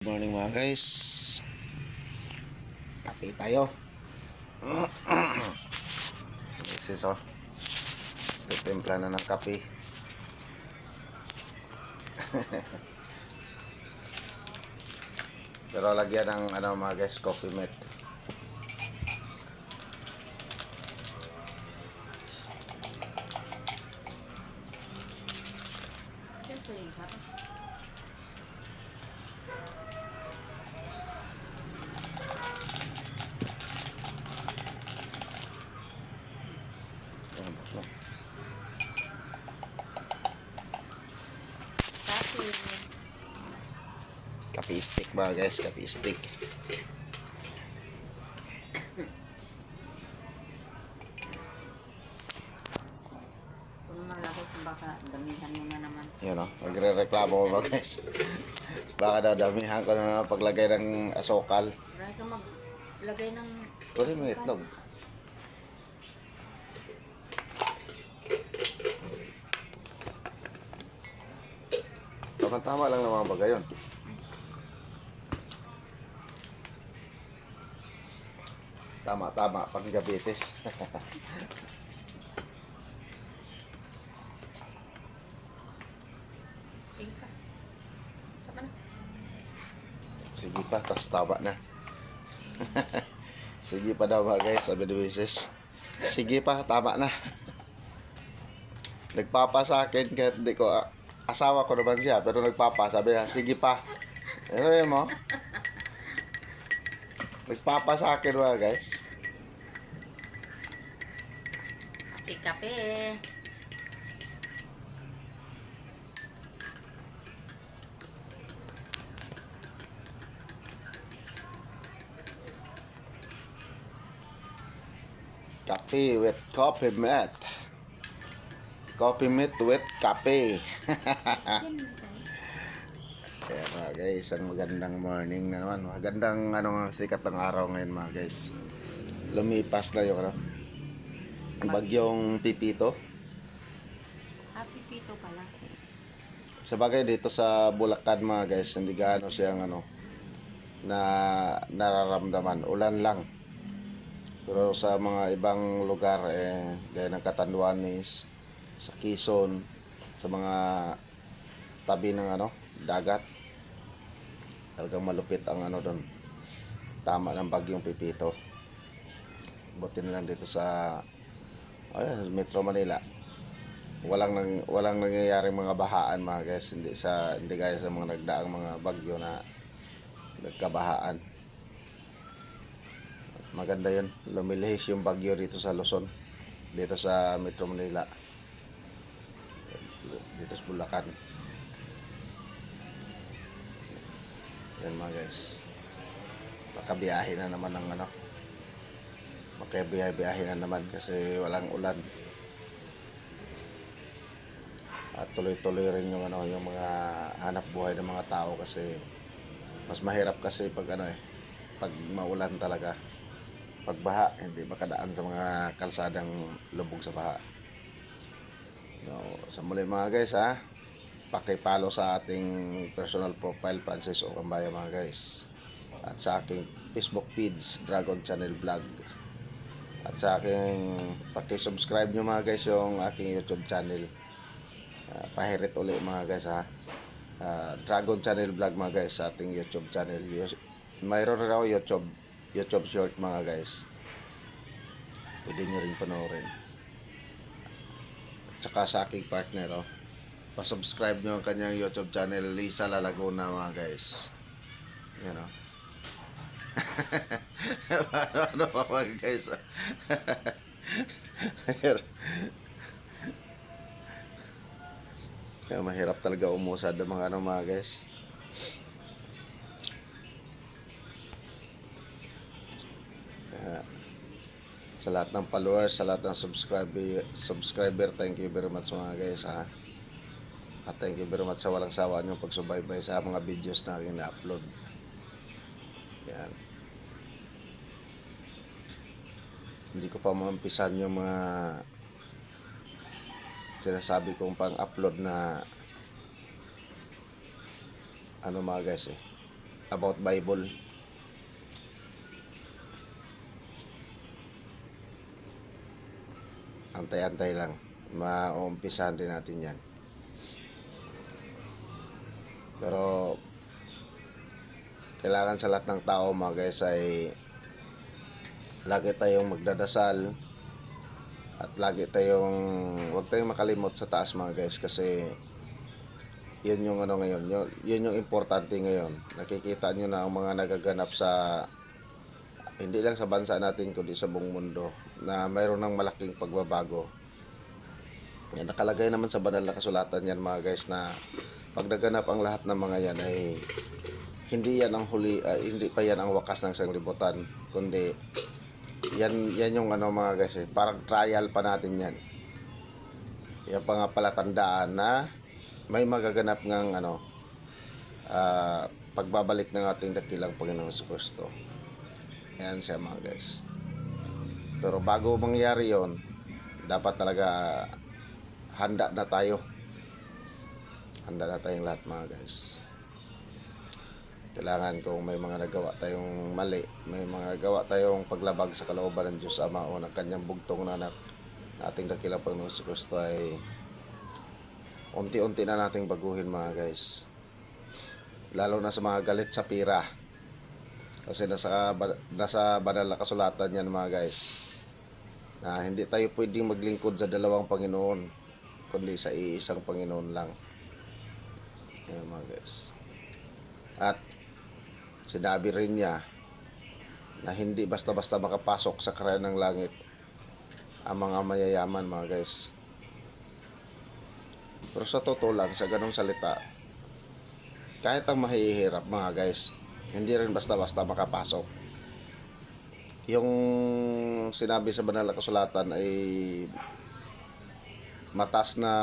Morning mga guys. Kape tayo. Sis oh. Titimpla na ng kape. Pero lagyan ng mga guys, coffee mate. Kape stick mga guys, kape stick. Kung malaki kung baka damihan mo na naman. Yun o, magre-reklamo ko mga guys. Baka dadamihan ko na paglagay ng asokal. Try ka maglagay ng Pwede mo itlog. Tama lang ng mga bagay yun. Tama, pang diabetes. tingka. Tama na. Sige pa, tas tama na. Sige pa daw mga guys, sabi ni Mrs. Sige pa, tama na. Nagpapa sa akin kahit hindi ko, asawa ko naman siya, pero nagpapa, sabi niya, sige pa. Ano yun mo? Nagpapa sa akin mga guys. Kape. Kape with coffee mate. Coffee mate with kape. Kaya mga guys, ang magandang morning na naman. Magandang sikat ng araw ngayon mga guys. Lumipas na yung bagyong Pipito. Happy Pito pala. Sa bagay dito sa Bulacan mga guys, hindi gaano siyang na nararamdaman. Ulan lang. Pero sa mga ibang lugar gaya ng Catanduanes, sa Quezon, sa mga tabi ng dagat, talagang malupit ang doon. Tama ng bagyong Pipito. Buti na lang dito sa Metro Manila. Walang nangyayaring mga bahaan mga guys, hindi gaya sa mga nagdaang mga bagyo na nagkabahaan. Maganda yun, lumilihis yung bagyo dito sa Luzon, dito sa Metro Manila, dito sa Bulacan. Yan mga guys, makabiyahe na naman ng makabiyahe na naman kasi walang ulan. At tuloy-tuloy rin yung yung mga hanap buhay ng mga tao kasi mas mahirap kasi pag pag maulan talaga. Pagbaha, hindi makadaan sa mga kalsadang lubog sa baha. Sa muli mga guys paki-follow sa ating personal profile Francis Ocambaya mga guys. At sa aking Facebook feeds Dragon Channel Vlog. At sa aking paki-subscribe nyo mga guys yung aking YouTube channel. Pahirit uli mga guys Dragon Channel Vlog mga guys sa ating YouTube channel. Mayroon raw YouTube short mga guys, pwede nyo rin panoorin. At saka sa aking partner pasubscribe nyo ang kanyang YouTube channel, Lisa Lalaguna mga guys. Yan ano pa mga guys kaya mahirap talaga umusad ng mga mga guys. Sa lahat ng followers, sa lahat ng subscriber, thank you very much mga guys at thank you very much sa walang sawa nyo pagsubaybay sa mga videos na aking na-upload. Yan, hindi ko pa maumpisan yung mga sinasabi kong pang-upload na mga guys about Bible. Antay-antay lang. Maumpisahan din natin yan. Pero kailangan sa lahat ng tao mga guys ay lagi tayong magdadasal at lagi tayong huwag tayong makalimot sa taas mga guys, kasi yun yung ano ngayon, yun yung importante ngayon. Nakikita nyo na ang mga nagaganap sa hindi lang sa bansa natin kundi sa buong mundo na mayroon ng malaking pagbabago. Yan, nakalagay naman sa banal na kasulatan yan mga guys, na pag naganap ang lahat ng mga yan ay hindi yan ang huli, hindi pa yan ang wakas ng sanglibutan, kundi yan yung ano mga guys, parang trial pa natin yan. Yan pa nga palatandaan na may magaganap ngang ano, pagbabalik ng ating dakilang Panginoong Kristo. Yan siya mga guys. Pero bago mangyari yon, dapat talaga handa na tayo. Handa na tayong lahat mga guys. Kailangan kung may mga nagawa tayong mali, may mga nagawa tayong paglabag sa kalooban ng Diyos Ama o ng kanyang bugtong na anak, ating dakilang Panginoong Kristo, ay unti-unti na nating baguhin mga guys. Lalo na sa mga galit sa pira. Kasi nasa banal na kasulatan yan mga guys, na hindi tayo pwedeng maglingkod sa dalawang Panginoon, kundi sa iisang Panginoon lang. Ayan mga guys. At sinabi rin niya na hindi basta-basta makapasok sa karayaan ng langit ang mga mayayaman mga guys. Pero sa totoo lang, sa ganong salita, kahit ang mahihirap mga guys, hindi rin basta-basta makapasok. Yung sinabi sa banal na kasulatan ay matas na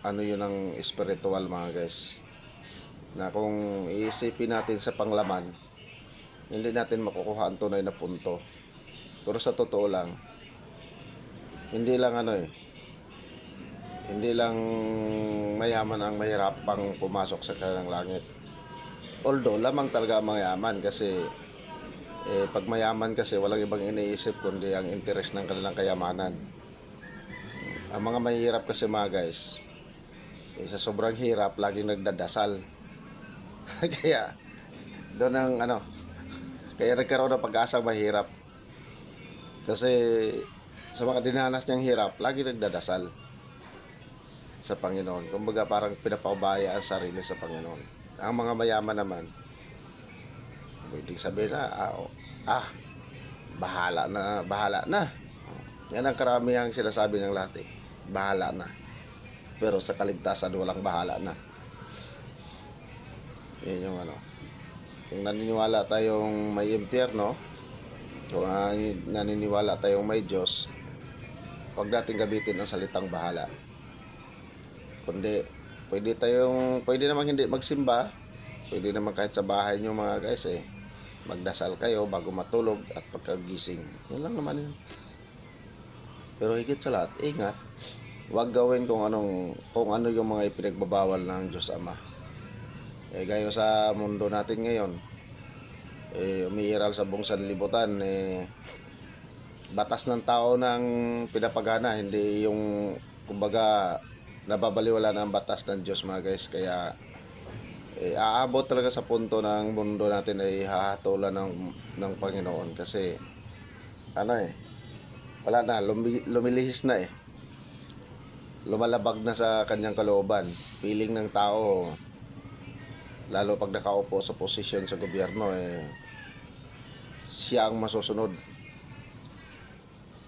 ano yun ang spiritual mga guys, na kung iisipin natin sa panglaman, hindi natin makukuha ang tunay na punto. Pero sa totoo lang, hindi lang hindi lang mayaman ang mahirap pang pumasok sa kanilang langit. Although lamang talaga ang mayaman, kasi pag mayaman kasi walang ibang iniisip kundi ang interes ng kanilang kayamanan. Ang mga mahirap kasi mga guys, sa sobrang hirap laging nagdadasal. Kaya doon ang kaya nagkaroon ng pag-asang mahirap, kasi sa mga dinanas niyang hirap lagi nagdadasal sa Panginoon. Kumbaga parang pinapakubaya ang sarili sa Panginoon. Ang mga mayaman naman, pwedeng sabihin na bahala na. Yan ang karamihang sinasabi ng lahat, bahala na. Pero sa kaligtasan walang bahala na. Yan yung kung naniniwala tayong may impyerno, kung naniniwala tayong may Diyos, huwag natin gamitin ang salitang bahala. Kundi pwede naman hindi magsimba, pwede naman kahit sa bahay nyo mga guys magdasal kayo bago matulog at pagkagising. Yan lang naman yun. Pero higit sa lahat, ingat, huwag gawin kung ano yung mga ipinagbabawal ng Diyos Ama. Gaya sa mundo natin ngayon, umiiral sa buong sanlibutan, batas ng tao ng pinapagana, hindi yung kumbaga nababaliwala na ang batas ng Diyos mga guys. Kaya aabot talaga sa punto ng mundo natin ay hahatulan ng Panginoon, kasi wala na, lumilihis na lumalabag na sa kanyang kalooban. Feeling ng tao, lalo pag nakaupo sa posisyon sa gobyerno, siya ang masusunod.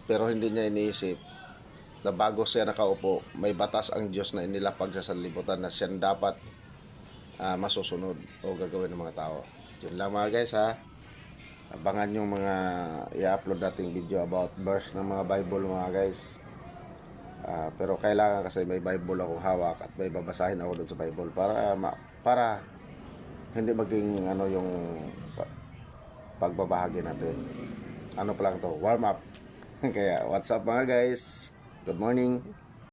Pero hindi niya iniisip na bago siya nakaupo, may batas ang Diyos na inilapag sa sanlibutan na siya dapat masusunod o gagawin ng mga tao. Yun lang mga guys abangan yung mga i-upload nating video about verse ng mga Bible mga guys. Pero kailangan, kasi may Bible akong hawak at may babasahin ako doon sa Bible para hindi maging yung pagbabahagi natin. Pa lang to, warm up. Kaya what's up mga guys, good morning.